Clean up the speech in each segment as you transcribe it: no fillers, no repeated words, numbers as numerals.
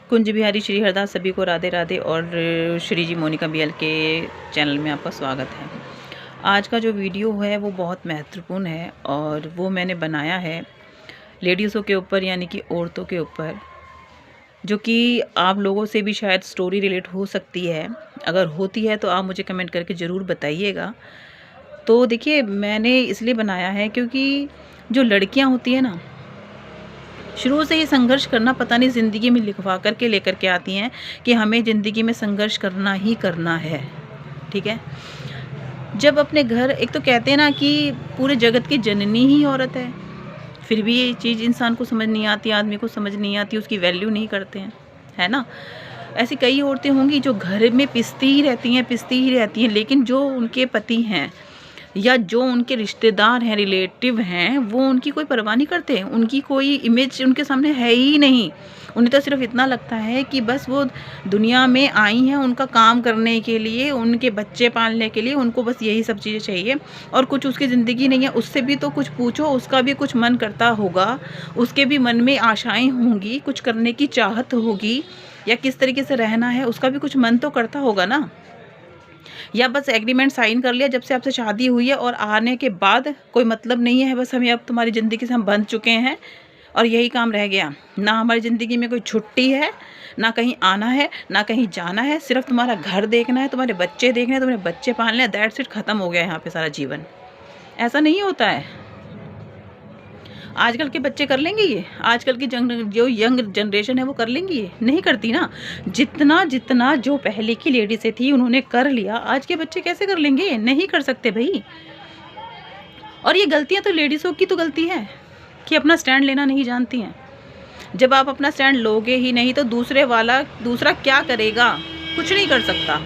कुंज बिहारी श्री हरदास सभी को राधे राधे। और श्री जी मोनिका बीएल के चैनल में आपका स्वागत है। आज का जो वीडियो है वो बहुत महत्वपूर्ण है और वो मैंने बनाया है लेडीज़ों के ऊपर, यानी कि औरतों के ऊपर, जो कि आप लोगों से भी शायद स्टोरी रिलेट हो सकती है। अगर होती है तो आप मुझे कमेंट करके ज़रूर बताइएगा। तो देखिए, मैंने इसलिए बनाया है क्योंकि जो लड़कियां होती हैं ना, शुरू से ही संघर्ष करना पता नहीं ज़िंदगी में लिखवा करके लेकर के आती हैं कि हमें ज़िंदगी में संघर्ष करना ही करना है। ठीक है, जब अपने घर, एक तो कहते हैं ना कि पूरे जगत की जननी ही औरत है, फिर भी ये चीज़ इंसान को समझ नहीं आती, आदमी को समझ नहीं आती, उसकी वैल्यू नहीं करते हैं, है ना। ऐसी कई औरतें होंगी जो घर में पिसती ही रहती हैं, लेकिन जो उनके पति हैं या जो उनके रिश्तेदार हैं, रिलेटिव हैं, वो उनकी कोई परवाह नहीं करते। उनकी कोई इमेज उनके सामने है ही नहीं। उन्हें तो सिर्फ इतना लगता है कि बस वो दुनिया में आई हैं उनका काम करने के लिए, उनके बच्चे पालने के लिए, उनको बस यही सब चीज़ें चाहिए और कुछ उसकी ज़िंदगी नहीं है। उससे भी तो कुछ पूछो, उसका भी कुछ मन करता होगा, उसके भी मन में आशाएं होंगी, कुछ करने की चाहत होगी, या किस तरीके से रहना है उसका भी कुछ मन तो करता होगा ना। या बस एग्रीमेंट साइन कर लिया जब से आपसे शादी हुई है और आने के बाद कोई मतलब नहीं है, बस हमें अब तुम्हारी ज़िंदगी से हम बंध चुके हैं और यही काम रह गया। ना हमारी ज़िंदगी में कोई छुट्टी है, ना कहीं आना है, ना कहीं जाना है, सिर्फ तुम्हारा घर देखना है, तुम्हारे बच्चे देखने हैं, तुम्हारे बच्चे पालने हैं, दैट्स इट, ख़त्म हो गया यहाँ पे सारा जीवन। ऐसा नहीं होता है। आजकल के बच्चे कर लेंगे ये? आजकल की जो यंग जनरेशन है वो कर लेंगी? ये नहीं करती ना। जितना जितना जो पहले की लेडी से थी उन्होंने कर लिया, आज के बच्चे कैसे कर लेंगे? नहीं कर सकते भाई। और ये गलतियां तो लेडीज़ों की तो गलती है कि अपना स्टैंड लेना नहीं जानती हैं। जब आप अपना स्टैंड लोगे ही नहीं तो दूसरा क्या करेगा? कुछ नहीं कर सकता।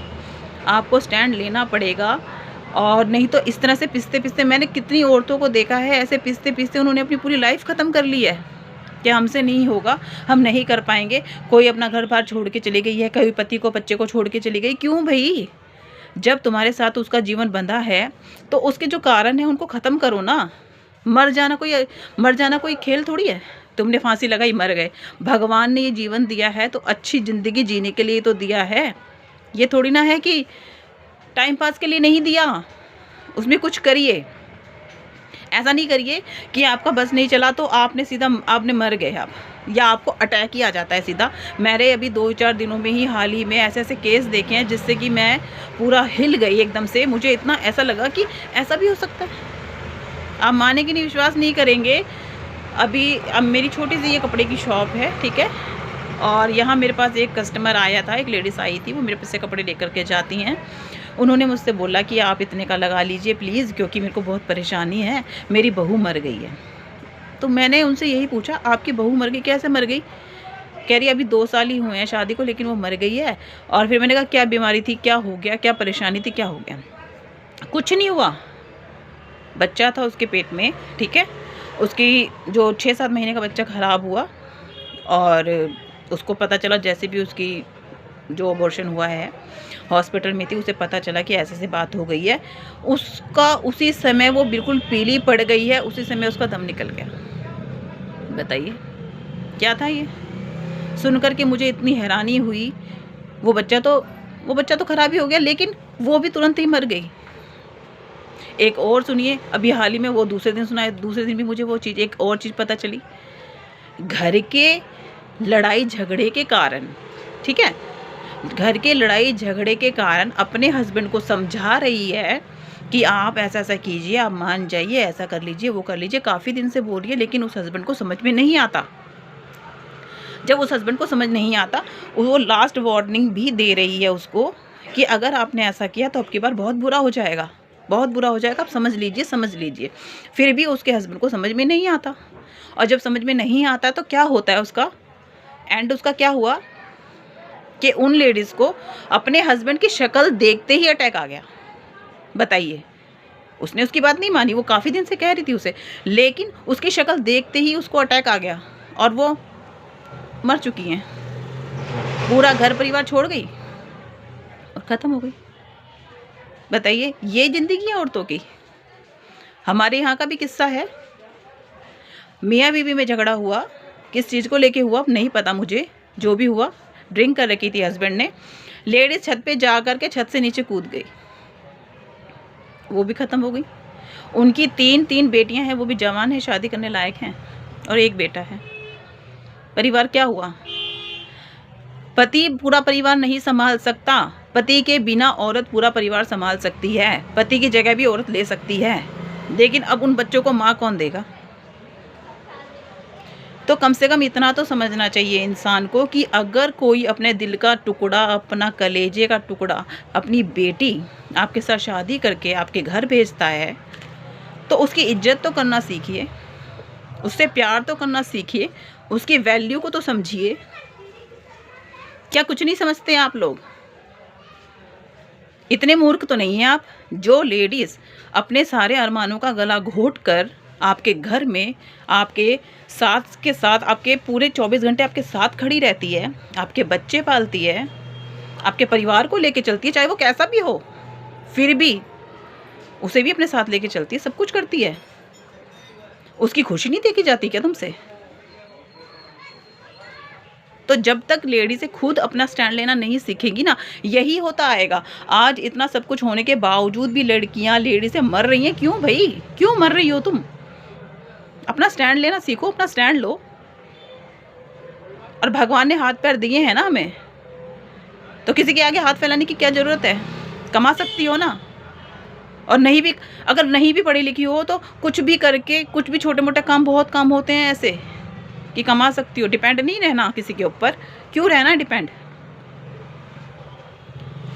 आपको स्टैंड लेना पड़ेगा। और नहीं तो इस तरह से पिसते पिसते, मैंने कितनी औरतों को देखा है ऐसे पिसते पिसते उन्होंने अपनी पूरी लाइफ ख़त्म कर ली है कि हमसे नहीं होगा, हम नहीं कर पाएंगे। कोई अपना घर बार छोड़ के चली गई है, कोई पति को बच्चे को छोड़ के चली गई। क्यों भाई? जब तुम्हारे साथ उसका जीवन बंधा है तो उसके जो कारण है उनको ख़त्म करो ना। मर जाना कोई खेल थोड़ी है। तुमने फांसी लगाई, मर गए। भगवान ने ये जीवन दिया है तो अच्छी ज़िंदगी जीने के लिए तो दिया है। ये थोड़ी ना है कि टाइम पास के लिए नहीं दिया, उसमें कुछ करिए। ऐसा नहीं करिए कि आपका बस नहीं चला तो आपने मर गए आप, या आपको अटैक ही आ जाता है सीधा। मेरे अभी 2-4 दिनों में ही, हाल ही में ऐसे ऐसे केस देखे हैं जिससे कि मैं पूरा हिल गई एकदम से। मुझे इतना ऐसा लगा कि ऐसा भी हो सकता है। आप मानेंगे नहीं, विश्वास नहीं करेंगे। अब मेरी छोटी सी ये कपड़े की शॉप है, ठीक है, और यहाँ मेरे पास एक कस्टमर आया था, एक लेडीज़ आई थी, वो मेरे पास से कपड़े लेकर के जाती हैं। उन्होंने मुझसे बोला कि आप इतने का लगा लीजिए प्लीज़, क्योंकि मेरे को बहुत परेशानी है, मेरी बहू मर गई है। तो मैंने उनसे यही पूछा, आपकी बहू मर गई? कैसे मर गई? कह रही अभी 2 साल ही हुए हैं शादी को, लेकिन वो मर गई है। और फिर मैंने कहा क्या बीमारी थी, क्या हो गया, क्या परेशानी थी, क्या हो गया? कुछ नहीं हुआ, बच्चा था उसके पेट में, ठीक है। उसकी जो 6-7 महीने का बच्चा ख़राब हुआ और उसको पता चला, जैसे भी उसकी जो अबॉर्शन हुआ है, हॉस्पिटल में थी, उसे पता चला कि ऐसे ऐसे बात हो गई है। उसका उसी समय वो बिल्कुल पीली पड़ गई है, उसी समय उसका दम निकल गया। बताइए क्या था ये? सुनकर के मुझे इतनी हैरानी हुई। वो बच्चा तो ख़राब ही हो गया, लेकिन वो भी तुरंत ही मर गई। एक और सुनिए, अभी हाल ही में वो दूसरे दिन भी मुझे वो चीज़, एक और चीज़ पता चली। घर के लड़ाई झगड़े के कारण, ठीक है, घर के लड़ाई झगड़े के कारण अपने हस्बैंड को समझा रही है कि आप ऐसा ऐसा कीजिए, आप मान जाइए, ऐसा कर लीजिए, वो कर लीजिए। काफ़ी दिन से बोल रही है, लेकिन उस हस्बैंड को समझ में नहीं आता। जब उस हस्बैंड को समझ नहीं आता, वो लास्ट वार्निंग भी दे रही है उसको कि अगर आपने ऐसा किया तो आपकी बार बहुत बुरा हो जाएगा, बहुत बुरा हो जाएगा, आप समझ लीजिए। फिर भी उसके हस्बैंड को समझ में नहीं आता। और जब समझ में नहीं आता तो क्या होता है उसका एंड? उसका क्या हुआ कि उन लेडीज़ को अपने हस्बैंड की शक्ल देखते ही अटैक आ गया। बताइए, उसने उसकी बात नहीं मानी, वो काफ़ी दिन से कह रही थी उसे, लेकिन उसकी शक्ल देखते ही उसको अटैक आ गया और वो मर चुकी हैं। पूरा घर परिवार छोड़ गई और ख़त्म हो गई। बताइए, ये ज़िंदगी है औरतों की। हमारे यहाँ का भी किस्सा है, मियाँ बीवी में झगड़ा हुआ, किस चीज़ को लेके हुआ नहीं पता मुझे, जो भी हुआ, ड्रिंक कर रखी थी हस्बैंड ने, लेडीज़ छत पे जा कर के छत से नीचे कूद गई, वो भी ख़त्म हो गई। उनकी तीन बेटियां हैं, वो भी जवान हैं, शादी करने लायक हैं, और एक बेटा है। परिवार क्या हुआ? पति पूरा परिवार नहीं संभाल सकता, पति के बिना औरत पूरा परिवार संभाल सकती है, पति की जगह भी औरत ले सकती है, लेकिन अब उन बच्चों को माँ कौन देगा? तो कम से कम इतना तो समझना चाहिए इंसान को कि अगर कोई अपने दिल का टुकड़ा, अपना कलेजे का टुकड़ा, अपनी बेटी आपके साथ शादी करके आपके घर भेजता है, तो उसकी इज्जत तो करना सीखिए, उससे प्यार तो करना सीखिए, उसकी वैल्यू को तो समझिए। क्या कुछ नहीं समझते आप लोग? इतने मूर्ख तो नहीं हैं आप। जो लेडीज़ अपने सारे अरमानों का गला घोट कर आपके घर में आपके साथ के साथ आपके पूरे 24 घंटे आपके साथ खड़ी रहती है, आपके बच्चे पालती है, आपके परिवार को लेके चलती है, चाहे वो कैसा भी हो, फिर भी उसे भी अपने साथ लेके चलती है, सब कुछ करती है, उसकी खुशी नहीं देखी जाती क्या तुमसे? तो जब तक लेडी से खुद अपना स्टैंड लेना नहीं सीखेगी ना, यही होता आएगा। आज इतना सब कुछ होने के बावजूद भी लड़कियां लेडी से मर रही हैं। क्यों भाई, क्यों मर रही हो तुम? अपना स्टैंड लेना सीखो, अपना स्टैंड लो। और भगवान ने हाथ पैर दिए हैं ना हमें, तो किसी के आगे हाथ फैलाने की क्या ज़रूरत है? कमा सकती हो ना। और नहीं भी, अगर नहीं भी पढ़ी लिखी हो तो कुछ भी करके, कुछ भी छोटे मोटे काम, बहुत काम होते हैं ऐसे कि कमा सकती हो। डिपेंड नहीं रहना किसी के ऊपर। क्यों रहना डिपेंड?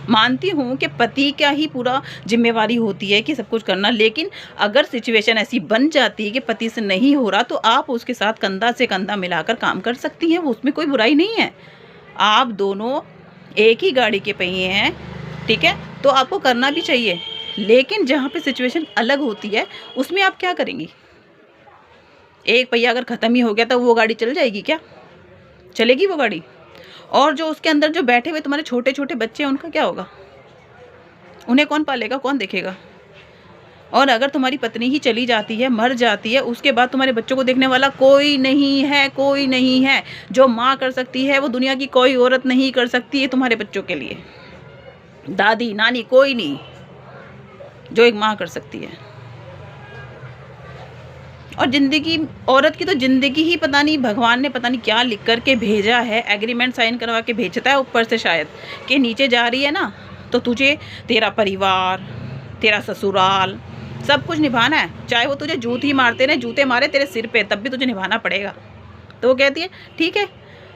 मानती हूँ कि पति का ही पूरा जिम्मेवारी होती है कि सब कुछ करना, लेकिन अगर सिचुएशन ऐसी बन जाती है कि पति से नहीं हो रहा, तो आप उसके साथ कंधा से कंधा मिलाकर काम कर सकती हैं, वो उसमें कोई बुराई नहीं है। आप दोनों एक ही गाड़ी के पहिए हैं, ठीक है, तो आपको करना भी चाहिए। लेकिन जहाँ पे सिचुएशन अलग होती है, उसमें आप क्या करेंगी? एक पहिया अगर ख़त्म ही हो गया तो वो गाड़ी चल जाएगी क्या? चलेगी वो गाड़ी? और जो उसके अंदर जो बैठे हुए तुम्हारे छोटे छोटे बच्चे हैं, उनका क्या होगा? उन्हें कौन पालेगा, कौन देखेगा? और अगर तुम्हारी पत्नी ही चली जाती है, मर जाती है, उसके बाद तुम्हारे बच्चों को देखने वाला कोई नहीं है, कोई नहीं है। जो माँ कर सकती है वो दुनिया की कोई औरत नहीं कर सकती है तुम्हारे बच्चों के लिए। दादी नानी कोई नहीं, जो एक माँ कर सकती है। और ज़िंदगी, औरत की तो ज़िंदगी ही पता नहीं भगवान ने पता नहीं क्या लिख कर के भेजा है, एग्रीमेंट साइन करवा के भेजता है ऊपर से शायद, कि नीचे जा रही है ना तो तुझे तेरा परिवार, तेरा ससुराल, सब कुछ निभाना है। चाहे वो तुझे जूती मारते रहे, जूते मारे तेरे सिर पे, तब भी तुझे निभाना पड़ेगा। तो वो कहती है ठीक है,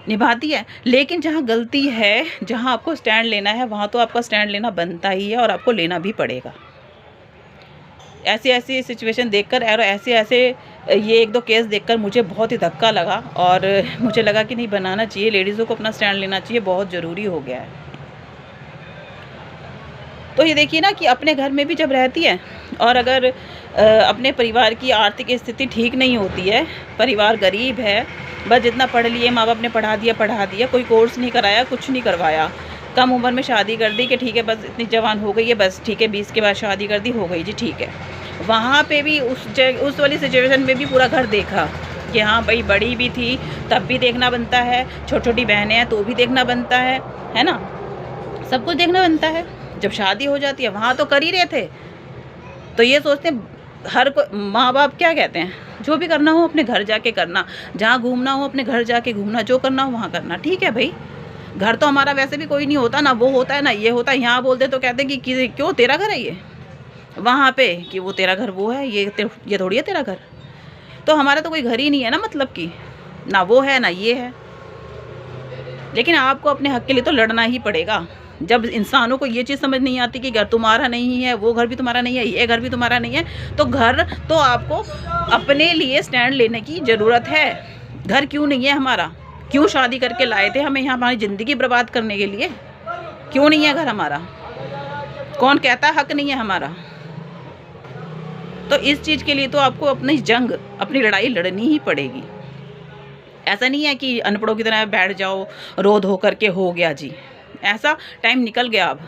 निभाती है। लेकिन जहाँ गलती है, जहाँ आपको स्टैंड लेना है, वहाँ तो आपका स्टैंड लेना बनता ही है, और आपको लेना भी पड़ेगा। ऐसी सिचुएशन देखकर और ऐसे ये एक दो केस देखकर मुझे बहुत ही धक्का लगा, और मुझे लगा कि नहीं, बनाना चाहिए, लेडीज़ों को अपना स्टैंड लेना चाहिए, बहुत ज़रूरी हो गया है। तो ये देखिए ना कि अपने घर में भी जब रहती है, और अगर अपने परिवार की आर्थिक स्थिति ठीक नहीं होती है, परिवार गरीब है, बस जितना पढ़ लिए माँ बाप ने पढ़ा दिया, कोई कोर्स नहीं कराया, कुछ नहीं करवाया, कम उम्र में शादी कर दी कि ठीक है बस इतनी जवान हो गई है, बस ठीक है 20 के बाद शादी कर दी, हो गई जी ठीक है। वहाँ पे भी उस वाली सिचुएशन में भी पूरा घर देखा कि हाँ भाई, बड़ी भी थी तब भी देखना बनता है, छोटी छोटी बहनें हैं तो भी देखना बनता है ना, सब कुछ देखना बनता है। जब शादी हो जाती है वहाँ तो कर ही रहे थे। तो ये सोचते हैं हर को माँ बाप क्या कहते हैं, जो भी करना हो अपने घर जाके करना, जहाँ घूमना हो अपने घर जाके घूमना, जो करना हो वहाँ करना, ठीक है भाई। घर तो हमारा वैसे भी कोई नहीं होता ना, वो होता है ना ये होता है। यहाँ बोलते तो कहते हैं कि क्यों तेरा घर है ये, वहाँ पे कि वो तेरा घर वो है, ये थोड़ी है तेरा घर। तो हमारा तो कोई घर ही नहीं है ना, मतलब कि ना वो है ना ये है। लेकिन आपको अपने हक के लिए तो लड़ना ही पड़ेगा। जब इंसानों को ये चीज़ समझ नहीं आती कि घर तुम्हारा नहीं है, वो घर भी तुम्हारा नहीं है, ये घर भी तुम्हारा नहीं है, तो घर तो आपको अपने लिए स्टैंड लेने की ज़रूरत है। घर क्यों नहीं है हमारा? क्यों शादी करके लाए थे हमें यहाँ हमारी ज़िंदगी बर्बाद करने के लिए? क्यों नहीं है घर हमारा? कौन कहता है हक नहीं है हमारा? तो इस चीज़ के लिए तो आपको अपनी जंग, अपनी लड़ाई लड़नी ही पड़ेगी। ऐसा नहीं है कि अनपढ़ों की तरह बैठ जाओ, रो धो करके हो गया जी, ऐसा टाइम निकल गया अब।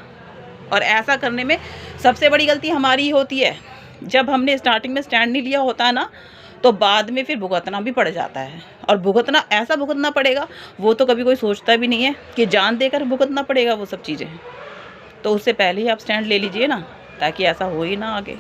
और ऐसा करने में सबसे बड़ी गलती हमारी ही होती है। जब हमने स्टार्टिंग में स्टैंड नहीं लिया होता ना, तो बाद में फिर भुगतना भी पड़ जाता है। और भुगतना ऐसा भुगतना पड़ेगा, वो तो कभी कोई सोचता भी नहीं है कि जान देकर भुगतना पड़ेगा वो सब चीज़ें। तो उससे पहले ही आप स्टैंड ले लीजिए ना, ताकि ऐसा हो ही ना आगे।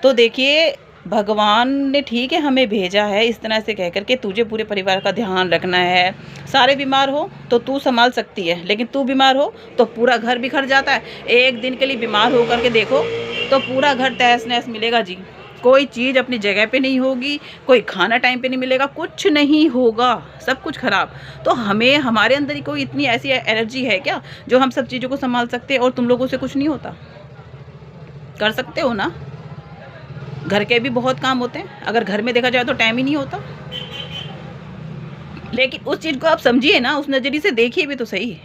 तो देखिए, भगवान ने ठीक है हमें भेजा है इस तरह से कह कर के तुझे पूरे परिवार का ध्यान रखना है। सारे बीमार हो तो तू संभाल सकती है, लेकिन तू बीमार हो तो पूरा घर बिखर जाता है। एक दिन के लिए बीमार हो करके देखो तो पूरा घर तहस नहस मिलेगा जी। कोई चीज़ अपनी जगह पे नहीं होगी, कोई खाना टाइम पे नहीं मिलेगा, कुछ नहीं होगा, सब कुछ ख़राब। तो हमें हमारे अंदर ही कोई इतनी ऐसी एनर्जी है क्या जो हम सब चीज़ों को संभाल सकते हैं और तुम लोगों से कुछ नहीं होता? कर सकते हो ना? घर के भी बहुत काम होते हैं, अगर घर में देखा जाए तो टाइम ही नहीं होता। लेकिन उस चीज़ को आप समझिए ना, उस नज़रिए से देखिए भी तो सही।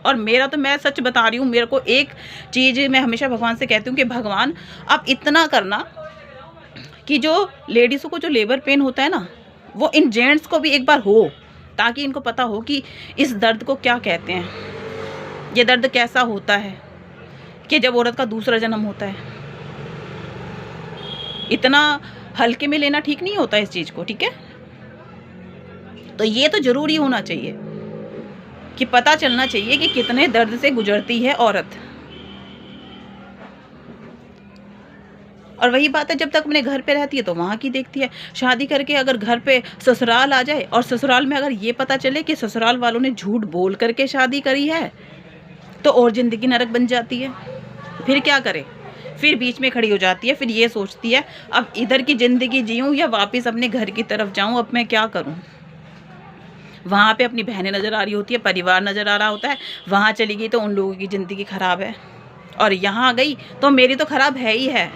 और मेरा तो, मैं सच बता रही हूँ, मेरे को एक चीज़ मैं हमेशा भगवान से कहती हूँ कि भगवान आप इतना करना कि जो लेडीज़ों को जो लेबर पेन होता है ना, वो इन जेंट्स को भी एक बार हो, ताकि इनको पता हो कि इस दर्द को क्या कहते हैं, ये दर्द कैसा होता है, कि जब औरत का दूसरा जन्म होता है। इतना हल्के में लेना ठीक नहीं होता इस चीज़ को, ठीक है? तो ये तो ज़रूरी होना चाहिए कि पता चलना चाहिए कि कितने दर्द से गुजरती है औरत। और वही बात है, जब तक अपने घर पे रहती है तो वहाँ की देखती है। शादी करके अगर घर पे ससुराल आ जाए और ससुराल में अगर ये पता चले कि ससुराल वालों ने झूठ बोल करके शादी करी है, तो और ज़िंदगी नरक बन जाती है। फिर क्या करे? फिर बीच में खड़ी हो जाती है, फिर ये सोचती है अब इधर की ज़िंदगी जीऊँ या वापस अपने घर की तरफ जाऊँ, अब मैं क्या करूँ? वहाँ पे अपनी बहनें नज़र आ रही होती है, परिवार नज़र आ रहा होता है। वहाँ चली गई तो उन लोगों की ज़िंदगी ख़राब है, और यहाँ आ गई तो मेरी तो ख़राब है ही है।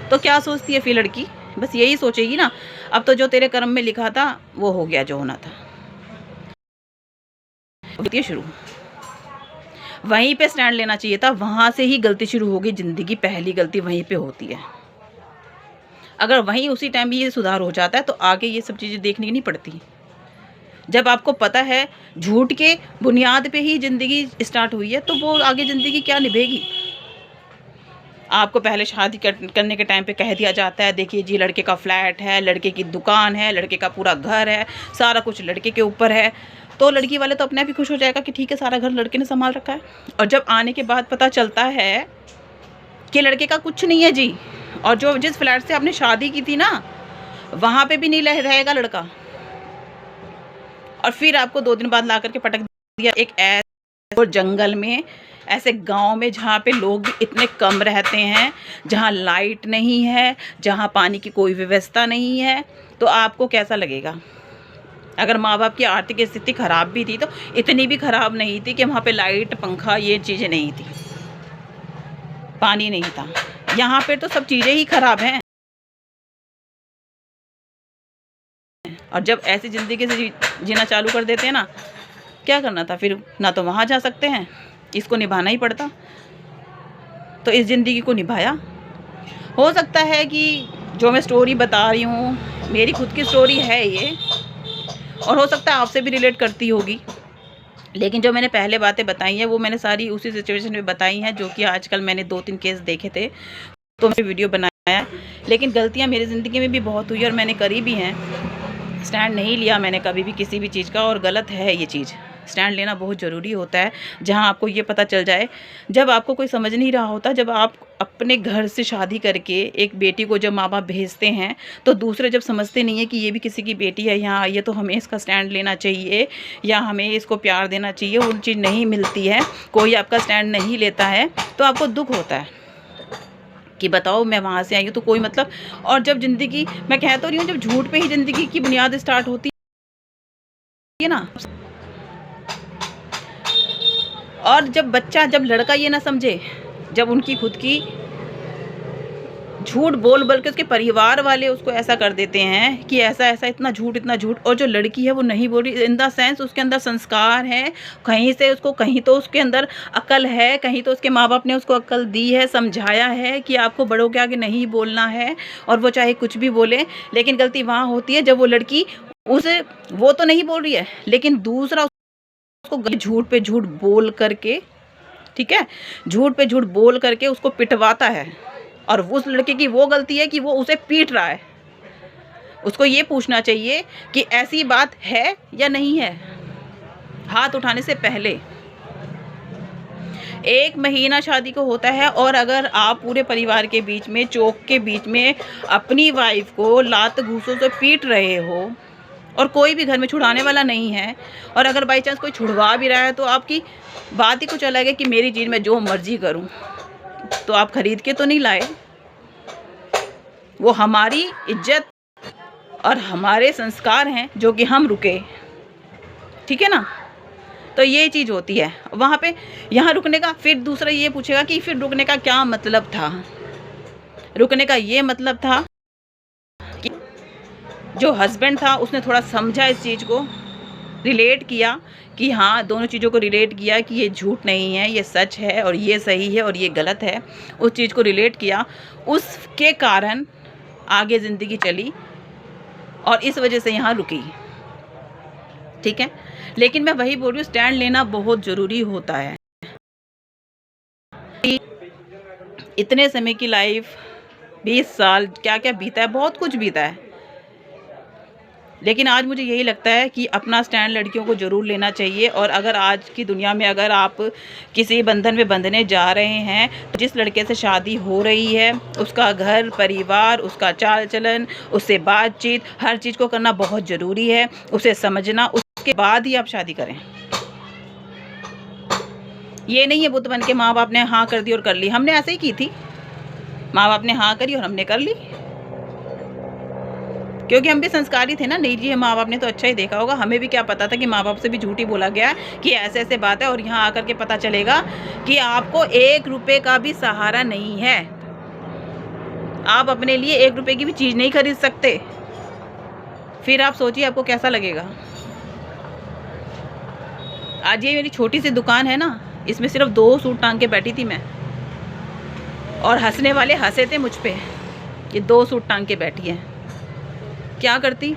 तो क्या सोचती है फिर लड़की? बस यही सोचेगी ना, अब तो जो तेरे कर्म में लिखा था वो हो गया, जो होना था। होती है शुरू, वहीं पे स्टैंड लेना चाहिए था, वहाँ से ही गलती शुरू होगी। ज़िंदगी पहली गलती वहीं पे होती है। अगर वहीं उसी टाइम भी ये सुधार हो जाता है तो आगे ये सब चीज़ें देखनी नहीं पड़ती। जब आपको पता है झूठ के बुनियाद पे ही ज़िंदगी स्टार्ट हुई है, तो वो आगे ज़िंदगी क्या निभेगी? आपको पहले शादी करने के टाइम पे कह दिया जाता है, देखिए जी लड़के का फ्लैट है, लड़के की दुकान है, लड़के का पूरा घर है, सारा कुछ लड़के के ऊपर है। तो लड़की वाले तो अपने आप ही खुश हो जाएगा कि ठीक है, सारा घर लड़के ने संभाल रखा है। और जब आने के बाद पता चलता है कि लड़के का कुछ नहीं है जी, और जो जिस फ्लैट से आपने शादी की थी ना, वहाँ पे भी नहीं रहेगा लड़का, और फिर आपको 2 दिन बाद ला करके पटक दिया एक ऐसे जंगल में, ऐसे गांव में जहाँ पे लोग भी इतने कम रहते हैं, जहाँ लाइट नहीं है, जहाँ पानी की कोई व्यवस्था नहीं है। तो आपको कैसा लगेगा? अगर माँ बाप की आर्थिक स्थिति खराब भी थी तो इतनी भी खराब नहीं थी कि वहाँ पे लाइट, पंखा, ये चीज़ें नहीं थी, पानी नहीं था। यहाँ पे तो सब चीज़ें ही खराब हैं। और जब ऐसी ज़िंदगी से जीना चालू कर देते हैं ना, क्या करना था फिर? ना तो वहाँ जा सकते हैं, इसको निभाना ही पड़ता। तो इस ज़िंदगी को निभाया। हो सकता है कि जो मैं स्टोरी बता रही हूँ मेरी खुद की स्टोरी है ये, और हो सकता है आपसे भी रिलेट करती होगी, लेकिन जो मैंने पहले बातें बताई हैं वो मैंने सारी उसी सिचुएशन में बताई हैं, जो कि आजकल मैंने 2-3 केस देखे थे तो मैंने वीडियो बनाया। लेकिन गलतियाँ मेरी ज़िंदगी में भी बहुत हुई और मैंने करी भी हैं। स्टैंड नहीं लिया मैंने कभी भी किसी भी चीज़ का, और गलत है ये चीज़। स्टैंड लेना बहुत ज़रूरी होता है, जहाँ आपको ये पता चल जाए, जब आपको कोई समझ नहीं रहा होता, जब आप अपने घर से शादी करके एक बेटी को जब माँ बाप भेजते हैं, तो दूसरे जब समझते नहीं है कि ये भी किसी की बेटी है, यहाँ आई है तो हमें इसका स्टैंड लेना चाहिए या हमें इसको प्यार देना चाहिए, वो चीज़ नहीं मिलती है, कोई आपका स्टैंड नहीं लेता है, तो आपको दुख होता है कि बताओ मैं वहाँ से आई हूँ तो कोई मतलब। और जब ज़िंदगी, मैं कह तो रही हूँ, जब झूठ पे ही ज़िंदगी की बुनियाद स्टार्ट होती है ना, और जब लड़का ये ना समझे, जब उनकी खुद की झूठ बोल के उसके परिवार वाले उसको ऐसा कर देते हैं कि ऐसा ऐसा इतना झूठ, और जो लड़की है वो नहीं बोल रही, इन द सेंस उसके अंदर संस्कार है, कहीं से उसको, कहीं तो उसके अंदर अकल है, कहीं तो उसके माँ बाप ने उसको अकल दी है, समझाया है कि आपको बड़ों के आगे नहीं बोलना है, और वो चाहे कुछ भी बोले। लेकिन गलती वहाँ होती है जब वो लड़की वो तो नहीं बोल रही है, लेकिन दूसरा उसको झूठ पे झूठ बोल करके, ठीक है, झूठ पे झूठ बोल करके उसको पिटवाता है और उस लड़के की वो गलती है कि वो उसे पीट रहा है। उसको ये पूछना चाहिए कि ऐसी बात है या नहीं है, हाथ उठाने से पहले। 1 महीना शादी को होता है और अगर आप पूरे परिवार के बीच में, चौक के बीच में अपनी वाइफ को लात घूंसों से पीट रहे हो और कोई भी घर में छुड़ाने वाला नहीं है, और अगर बाई चांस कोई छुड़वा भी रहा है तो आपकी बात ही कुछ अलग है कि मेरी चीज़ मैं जो मर्जी करूं, तो आप खरीद के तो नहीं लाए। वो हमारी इज्जत और हमारे संस्कार हैं जो कि हम रुके, ठीक है ना। तो ये चीज़ होती है वहाँ पे, यहाँ रुकने का। फिर दूसरा ये पूछेगा कि फिर रुकने का क्या मतलब था। रुकने का ये मतलब था कि जो हस्बैंड था उसने थोड़ा समझा, इस चीज़ को रिलेट किया कि हाँ, दोनों चीज़ों को रिलेट किया कि ये झूठ नहीं है, ये सच है, और ये सही है और ये गलत है। उस चीज़ को रिलेट किया, उसके कारण आगे ज़िंदगी चली और इस वजह से यहाँ रुकी, ठीक है। लेकिन मैं वही बोल रही हूँ, स्टैंड लेना बहुत ज़रूरी होता है। इतने समय की लाइफ, 20 साल क्या क्या बीता है, बहुत कुछ बीता है। लेकिन आज मुझे यही लगता है कि अपना स्टैंड लड़कियों को ज़रूर लेना चाहिए। और अगर आज की दुनिया में अगर आप किसी बंधन में बंधने जा रहे हैं, तो जिस लड़के से शादी हो रही है उसका घर परिवार, उसका चाल चलन, उससे बातचीत, हर चीज़ को करना बहुत ज़रूरी है। उसे समझना, उसके बाद ही आप शादी करें। ये नहीं है बुत बन के माँ बाप ने हाँ कर दी और कर ली। हमने ऐसे ही की थी, माँ बाप ने हाँ करी और हमने कर ली, क्योंकि हम भी संस्कारी थे ना। नहीं जी, माँ बाप ने तो अच्छा ही देखा होगा, हमें भी क्या पता था कि माँ बाप से भी झूठी बोला गया कि ऐसे ऐसे बात है, और यहाँ आकर के पता चलेगा कि आपको 1 रुपए का भी सहारा नहीं है। आप अपने लिए 1 रुपए की भी चीज़ नहीं खरीद सकते। फिर आप सोचिए आपको कैसा लगेगा। आज ये मेरी छोटी सी दुकान है ना, इसमें सिर्फ 2 सूट टांग के बैठी थी मैं, और हंसने वाले हंसे थे मुझ पे कि 2 सूट टांग के बैठी है। क्या करती,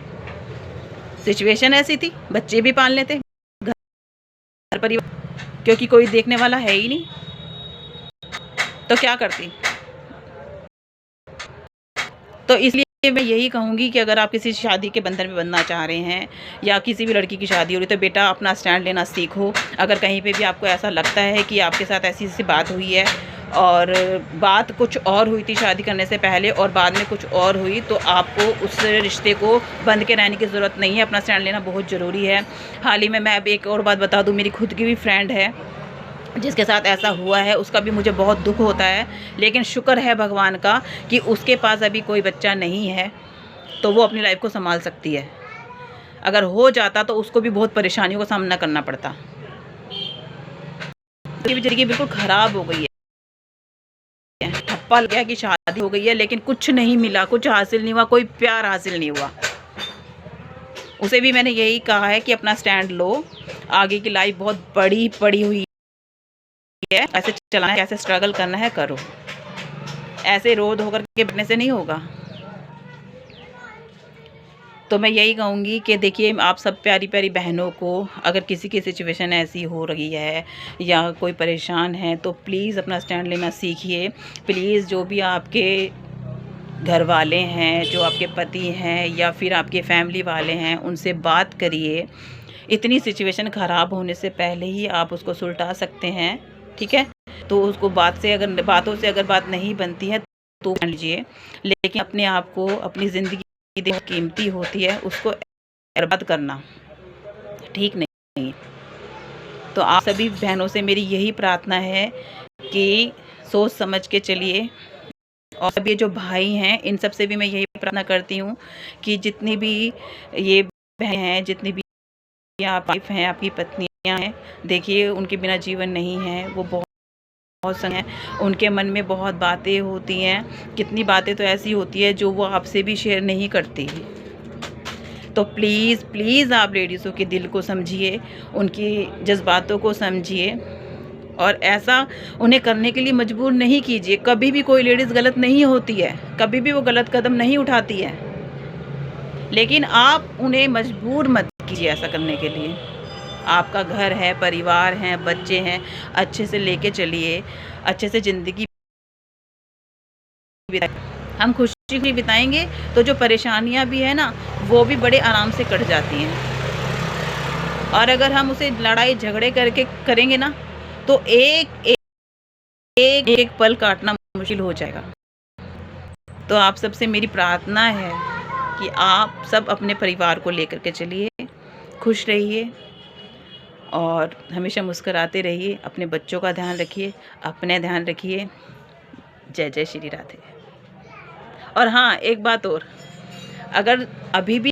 सिचुएशन ऐसी थी, बच्चे भी पालने थे, घर परिवार, क्योंकि कोई देखने वाला है ही नहीं, तो क्या करती। तो इसलिए मैं यही कहूँगी कि अगर आप किसी शादी के बंधन में बंधना चाह रहे हैं या किसी भी लड़की की शादी हो रही, तो बेटा अपना स्टैंड लेना सीखो। अगर कहीं पे भी आपको ऐसा लगता है कि आपके साथ ऐसी ऐसी बात हुई है और बात कुछ और हुई थी शादी करने से पहले और बाद में कुछ और हुई, तो आपको उस रिश्ते को बंद के रहने की ज़रूरत नहीं है। अपना स्टैंड लेना बहुत ज़रूरी है। हाल ही में मैं अब एक और बात बता दूँ, मेरी खुद की भी फ्रेंड है जिसके साथ ऐसा हुआ है, उसका भी मुझे बहुत दुख होता है। लेकिन शुक्र है भगवान का कि उसके पास अभी कोई बच्चा नहीं है, तो वो अपनी लाइफ को संभाल सकती है। अगर हो जाता तो उसको भी बहुत परेशानियों का सामना करना पड़ता। बेचारी बिल्कुल ख़राब हो गई है, ठप्पा लग गया कि शादी हो गई है, लेकिन कुछ नहीं मिला, कुछ हासिल नहीं हुआ, कोई प्यार हासिल नहीं हुआ। उसे भी मैंने यही कहा है कि अपना स्टैंड लो, आगे की लाइफ बहुत बड़ी पड़ी हुई है, ऐसे चलाना है, कैसे स्ट्रगल करना है करो, ऐसे रो धो करके बैठने से नहीं होगा। तो मैं यही कहूँगी कि देखिए, आप सब प्यारी प्यारी बहनों को अगर किसी की सिचुएशन ऐसी हो रही है या कोई परेशान है, तो प्लीज़ अपना स्टैंड लेना सीखिए। प्लीज़ जो भी आपके घर वाले हैं, जो आपके पति हैं या फिर आपके फैमिली वाले हैं, उनसे बात करिए। इतनी सिचुएशन ख़राब होने से पहले ही आप उसको सुलटा सकते हैं, ठीक है। तो उसको बातों से अगर बात नहीं बनती है तो मान लीजिए, लेकिन अपने आप को, अपनी ज़िंदगी कीमती होती है, उसको बर्बाद करना ठीक नहीं। तो आप सभी बहनों से मेरी यही प्रार्थना है कि सोच समझ के चलिए। और सभी जो भाई हैं, इन सब से भी मैं यही प्रार्थना करती हूँ कि जितनी भी ये बहन हैं, जितनी भी आप वाइफ हैं, आपकी पत्नियाँ हैं, देखिए उनके बिना जीवन नहीं है। वो बहुत संग हैं, उनके मन में बहुत बातें होती हैं, कितनी बातें तो ऐसी होती है जो वो आपसे भी शेयर नहीं करती। तो प्लीज़ प्लीज़ आप लेडीज़ों के दिल को समझिए, उनकी जज्बातों को समझिए और ऐसा उन्हें करने के लिए मजबूर नहीं कीजिए। कभी भी कोई लेडीज़ गलत नहीं होती है, कभी भी वो गलत कदम नहीं उठाती है, लेकिन आप उन्हें मजबूर मत कीजिए ऐसा करने के लिए। आपका घर है, परिवार हैं, बच्चे हैं, अच्छे से लेके चलिए, अच्छे से ज़िंदगी हम खुशी बिताएंगे तो जो परेशानियां भी है ना वो भी बड़े आराम से कट जाती हैं। और अगर हम उसे लड़ाई झगड़े करके करेंगे ना तो एक एक एक पल काटना मुश्किल हो जाएगा। तो आप सबसे मेरी प्रार्थना है कि आप सब अपने परिवार को लेकर के चलिए, खुश रहिए और हमेशा मुस्कुराते रहिए। अपने बच्चों का ध्यान रखिए, अपने ध्यान रखिए। जय जय श्री राधे। और हाँ, एक बात और, अगर अभी भी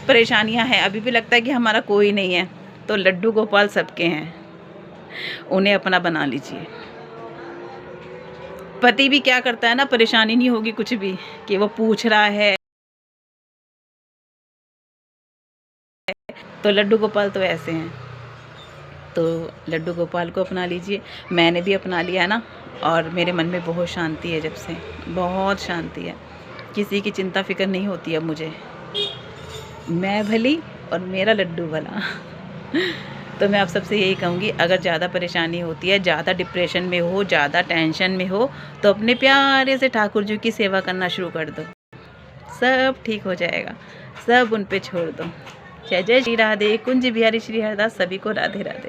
परेशानियां हैं, अभी भी लगता है कि हमारा कोई नहीं है, तो लड्डू गोपाल सबके हैं, उन्हें अपना बना लीजिए। पति भी क्या करता है ना, परेशानी नहीं होगी कुछ भी कि वो पूछ रहा है, तो लड्डू गोपाल तो ऐसे हैं। तो लड्डू गोपाल को अपना लीजिए। मैंने भी अपना लिया ना, और मेरे मन में बहुत शांति है, जब से बहुत शांति है। किसी की चिंता फिक्र नहीं होती अब मुझे, मैं भली और मेरा लड्डू भला। तो मैं आप सबसे यही कहूँगी, अगर ज़्यादा परेशानी होती है, ज़्यादा डिप्रेशन में हो, ज़्यादा टेंशन में हो, तो अपने प्यारे से ठाकुर जी की सेवा करना शुरू कर दो, सब ठीक हो जाएगा। सब उन पे छोड़ दो। जय जय श्री राधे। कुंज बिहारी श्री हरदास। सभी को राधे राधे।